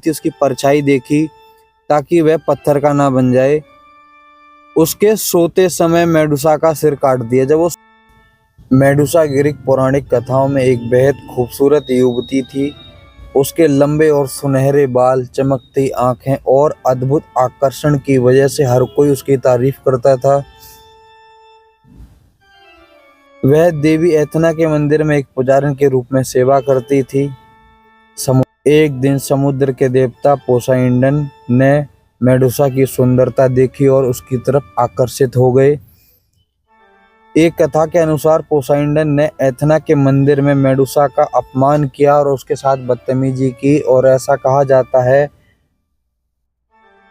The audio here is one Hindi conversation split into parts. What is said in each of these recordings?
थी उसकी परछाई देखी ताकि वह पत्थर का ना बन जाए। उसके सोते समय मेडुसा का सिर काट दिया। जब वो मेडुसा ग्रीक पौराणिक कथाओं में एक बेहद खूबसूरत युवती थी। उसके लंबे और सुनहरे बाल, चमकती आंखें और अद्भुत आकर्षण की वजह से हर कोई उसकी तारीफ करता था। वह देवी एथना के मंदिर में एक पुजारन के रूप में सेवा करती थी। एक दिन समुद्र के देवता पोसाइडन ने मेडुसा की सुंदरता देखी और उसकी तरफ आकर्षित हो गए। एक कथा के अनुसार पोसाइडन ने एथना के मंदिर में मेडुसा का अपमान किया और उसके साथ बदतमीजी की, और ऐसा कहा जाता है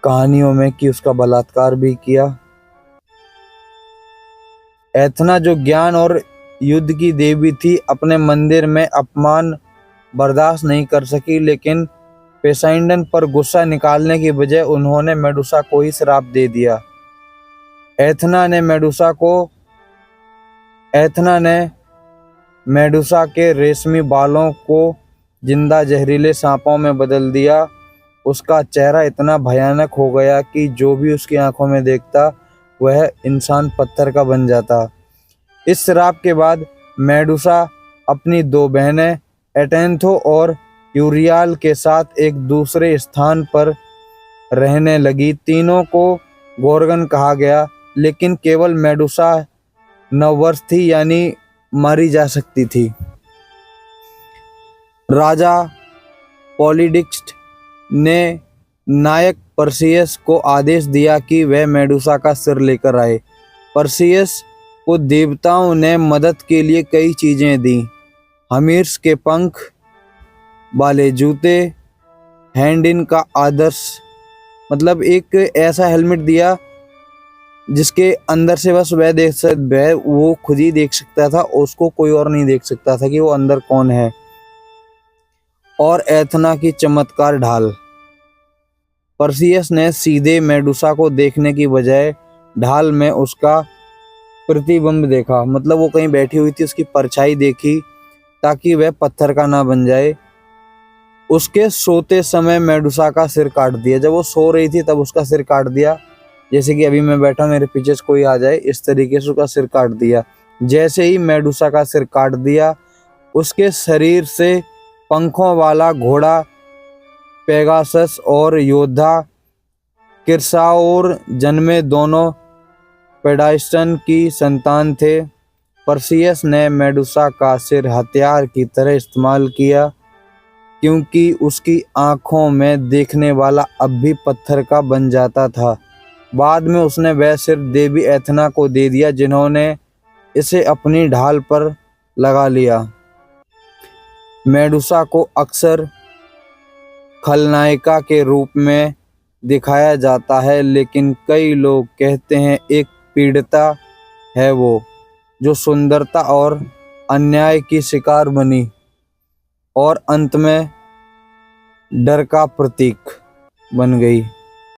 कहानियों में कि उसका बलात्कार भी किया। एथना जो ज्ञान और युद्ध की देवी थी, अपने मंदिर में अपमान बर्दाश्त नहीं कर सकी, लेकिन पोसाइडन पर गुस्सा निकालने की बजाय उन्होंने मेडुसा को ही श्राप दे दिया। एथना ने मेडुसा के रेशमी बालों को जिंदा जहरीले सांपों में बदल दिया। उसका चेहरा इतना भयानक हो गया कि जो भी उसकी आंखों में देखता वह इंसान पत्थर का बन जाता। इस श्राप के बाद मेडुसा अपनी दो बहनें एटेन्थो और यूरियाल के साथ एक दूसरे स्थान पर रहने लगी। तीनों को गोर्गन कहा गया, लेकिन केवल मेडुसा 9 वर्ष थी, यानी मारी जा सकती थी। राजा पॉलीडिक्स ने नायक पर्सियस को आदेश दिया कि वह मेडुसा का सिर लेकर आए। पर्सियस को देवताओं ने मदद के लिए कई चीजें दी। हर्मीस के पंख वाले जूते, हैंडिन का आदर्श मतलब एक ऐसा हेलमेट दिया जिसके अंदर से बस वो खुद ही देख सकता था, उसको कोई और नहीं देख सकता था कि वो अंदर कौन है। और एथना की चमत्कार ढाल। पर्सियस ने सीधे मेडुसा को देखने की बजाय ढाल में उसका प्रतिबिंब देखा, मतलब वो कहीं बैठी हुई थी, उसकी परछाई देखी ताकि वह पत्थर का ना बन जाए। उसके सोते समय मेडुसा का सिर काट दिया। जब वो सो रही थी तब उसका सिर काट दिया, जैसे कि अभी मैं बैठा मेरे पीछे से कोई आ जाए, इस तरीके से उसका सिर काट दिया। जैसे ही मेडुसा का सिर काट दिया, उसके शरीर से पंखों वाला घोड़ा पेगासस और योद्धा किरसाओर जन्मे। दोनों पेडाइस्टन की संतान थे। पर्सियस ने मेडुसा का सिर हथियार की तरह इस्तेमाल किया, क्योंकि उसकी आंखों में देखने वाला अब भी पत्थर का बन जाता था। बाद में उसने वह सिर देवी एथना को दे दिया, जिन्होंने इसे अपनी ढाल पर लगा लिया। मेडुसा को अक्सर खलनायिका के रूप में दिखाया जाता है, लेकिन कई लोग कहते हैं एक पीड़िता है वो, जो सुंदरता और अन्याय की शिकार बनी और अंत में डर का प्रतीक बन गई।